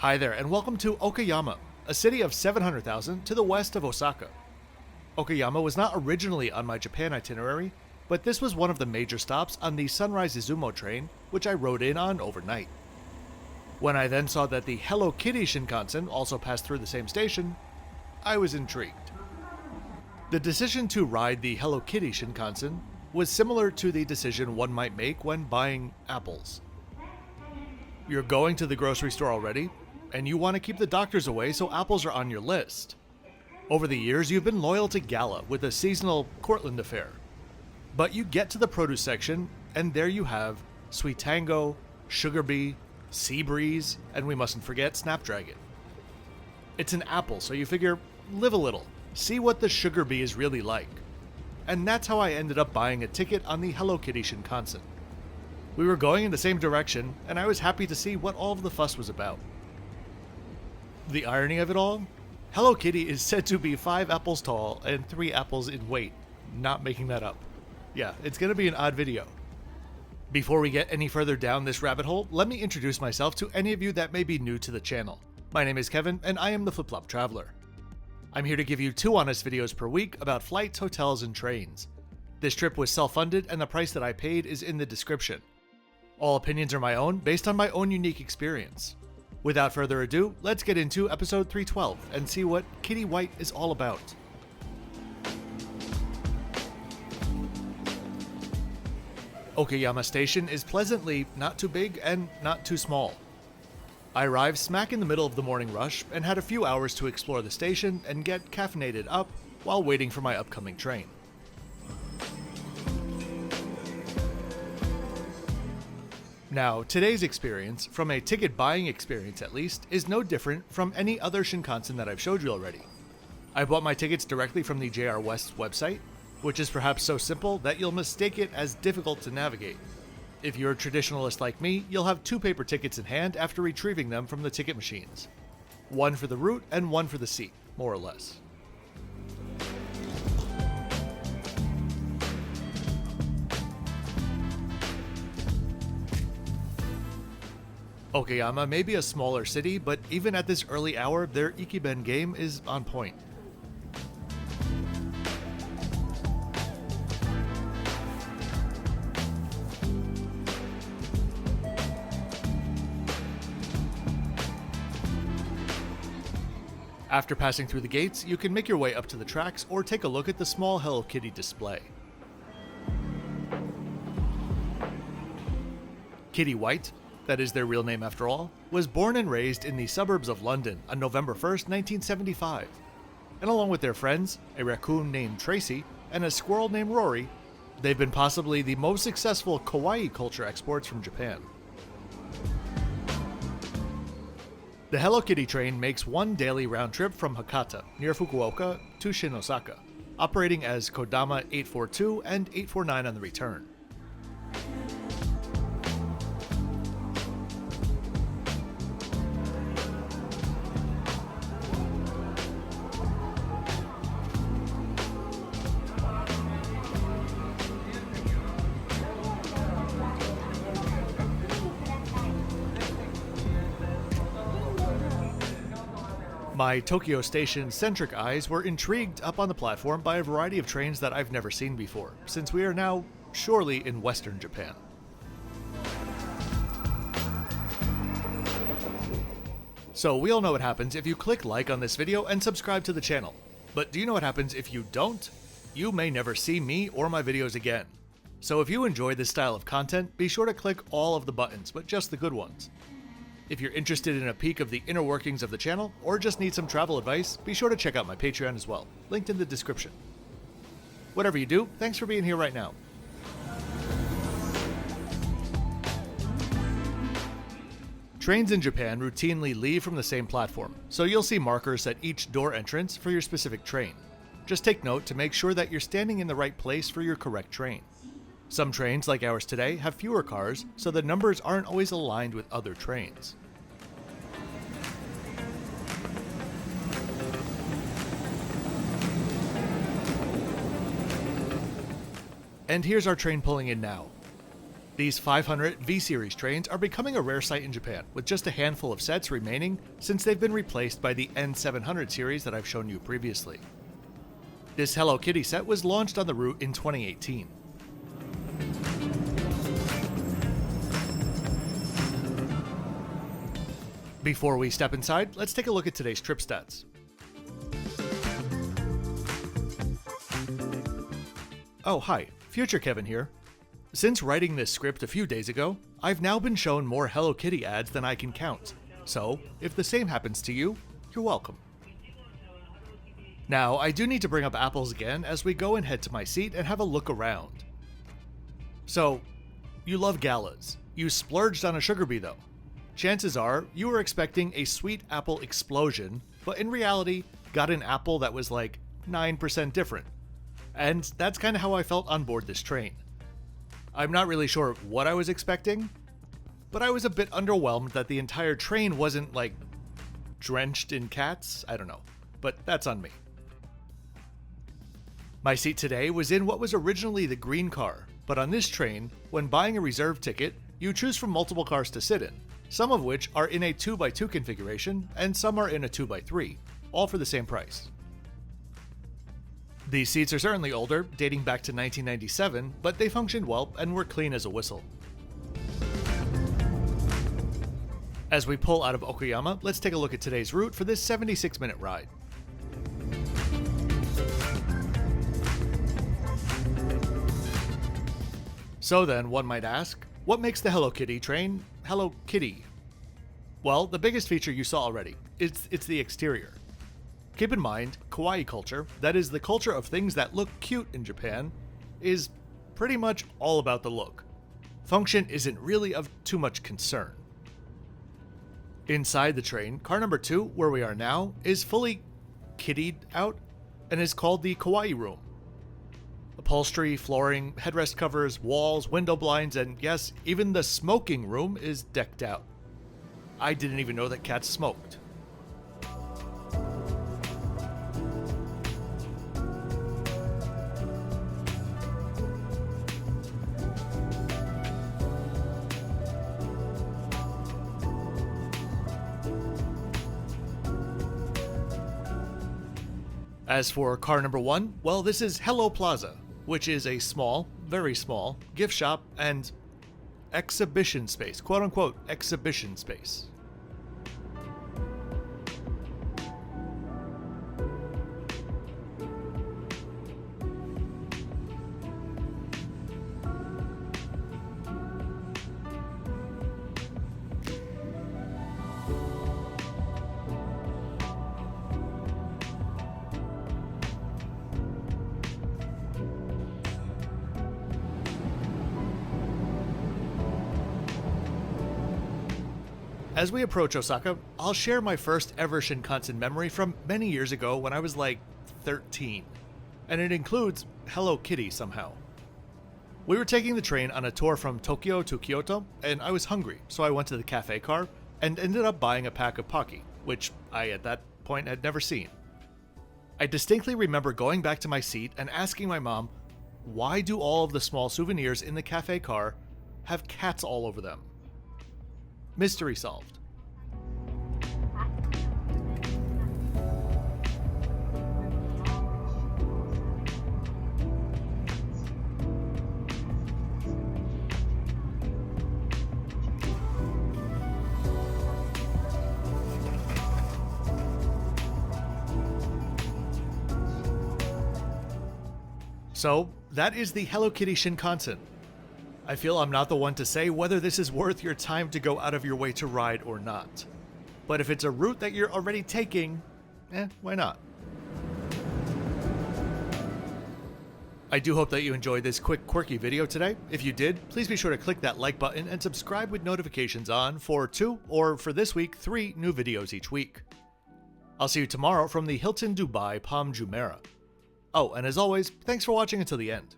Hi there, and welcome to Okayama, a city of 700,000 to the west of Osaka. Okayama was not originally on my Japan itinerary, but this was one of the major stops on the Sunrise Izumo train, which I rode in on overnight. When I then saw that the Hello Kitty Shinkansen also passed through the same station, I was intrigued. The decision to ride the Hello Kitty Shinkansen was similar to the decision one might make when buying apples. You're going to the grocery store already, and you want to keep the doctors away so apples are on your list. Over the years, you've been loyal to Gala with a seasonal Cortland affair. But you get to the produce section, and there you have Sweet Tango, Sugar Bee, Sea Breeze, and we mustn't forget Snapdragon. It's an apple, so you figure, live a little, see what the Sugar Bee is really like. And that's how I ended up buying a ticket on the Hello Kitty Shinkansen. We were going in the same direction, and I was happy to see what all of the fuss was about. The irony of it all? Hello Kitty is said to be 5 apples tall and 3 apples in weight. Not making that up. Yeah, it's gonna be an odd video. Before we get any further down this rabbit hole, let me introduce myself to any of you that may be new to the channel. My name is Kevin, and I am the Flip Flop Traveler. I'm here to give you 2 honest videos per week about flights, hotels, and trains. This trip was self-funded, and the price that I paid is in the description. All opinions are my own, based on my own unique experience. Without further ado, let's get into episode 312 and see what Kitty White is all about. Okayama Station is pleasantly not too big and not too small. I arrived smack in the middle of the morning rush and had a few hours to explore the station and get caffeinated up while waiting for my upcoming train. Now, today's experience, from a ticket buying experience at least, is no different from any other Shinkansen that I've showed you already. I bought my tickets directly from the JR West's website, which is perhaps so simple that you'll mistake it as difficult to navigate. If you're a traditionalist like me, you'll have 2 paper tickets in hand after retrieving them from the ticket machines. One for the route and one for the seat, more or less. Okayama may be a smaller city, but even at this early hour, their Ekiben game is on point. After passing through the gates, you can make your way up to the tracks or take a look at the small Hello Kitty display. Kitty White, that is their real name after all, was born and raised in the suburbs of London on November 1st, 1975. And along with their friends, a raccoon named Tracy and a squirrel named Rory, they've been possibly the most successful kawaii culture exports from Japan. The Hello Kitty train makes one daily round trip from Hakata, near Fukuoka, to Shin Osaka, operating as Kodama 842 and 849 on the return. My Tokyo Station-centric eyes were intrigued up on the platform by a variety of trains that I've never seen before, since we are now surely in Western Japan. So we all know what happens if you click like on this video and subscribe to the channel. But do you know what happens if you don't? You may never see me or my videos again. So if you enjoy this style of content, be sure to click all of the buttons, but just the good ones. If you're interested in a peek of the inner workings of the channel, or just need some travel advice, be sure to check out my Patreon as well, linked in the description. Whatever you do, thanks for being here right now. Trains in Japan routinely leave from the same platform, so you'll see markers at each door entrance for your specific train. Just take note to make sure that you're standing in the right place for your correct train. Some trains, like ours today, have fewer cars, so the numbers aren't always aligned with other trains. And here's our train pulling in now. These 500 V-Series trains are becoming a rare sight in Japan, with just a handful of sets remaining since they've been replaced by the N700 series that I've shown you previously. This Hello Kitty set was launched on the route in 2018. Before we step inside, let's take a look at today's trip stats. Oh, hi, Future Kevin here. Since writing this script a few days ago, I've now been shown more Hello Kitty ads than I can count, so if the same happens to you, you're welcome. Now, I do need to bring up apples again as we go and head to my seat and have a look around. So, you love galas. You splurged on a sugar bee though. Chances are, you were expecting a sweet apple explosion, but in reality, got an apple that was like 9% different. And that's kinda how I felt on board this train. I'm not really sure what I was expecting, but I was a bit underwhelmed that the entire train wasn't like drenched in cats. I don't know, but that's on me. My seat today was in what was originally the green car, but on this train, when buying a reserve ticket, you choose from multiple cars to sit in, some of which are in a 2x2 configuration and some are in a 2x3, all for the same price. These seats are certainly older, dating back to 1997, but they functioned well and were clean as a whistle. As we pull out of Okayama, let's take a look at today's route for this 76-minute ride. So then, one might ask, what makes the Hello Kitty train Hello Kitty? Well, the biggest feature you saw already, it's the exterior. Keep in mind, kawaii culture, that is the culture of things that look cute in Japan, is pretty much all about the look. Function isn't really of too much concern. Inside the train, car number 2, where we are now, is fully kittied out and is called the kawaii room. Upholstery, flooring, headrest covers, walls, window blinds, and yes, even the smoking room is decked out. I didn't even know that cats smoked. As for car number 1, well, this is Hello Plaza, which is a small, very small, gift shop and exhibition space, quote-unquote exhibition space. As we approach Osaka, I'll share my first ever Shinkansen memory from many years ago when I was like 13, and it includes Hello Kitty somehow. We were taking the train on a tour from Tokyo to Kyoto, and I was hungry, so I went to the cafe car and ended up buying a pack of Pocky, which I at that point had never seen. I distinctly remember going back to my seat and asking my mom, why do all of the small souvenirs in the cafe car have cats all over them? Mystery solved. So, that is the Hello Kitty Shinkansen. I feel I'm not the one to say whether this is worth your time to go out of your way to ride or not. But if it's a route that you're already taking, why not? I do hope that you enjoyed this quick quirky video today. If you did, please be sure to click that like button and subscribe with notifications on for 2, or for this week, 3 new videos each week. I'll see you tomorrow from the Hilton Dubai Palm Jumeirah. Oh, and as always, thanks for watching until the end.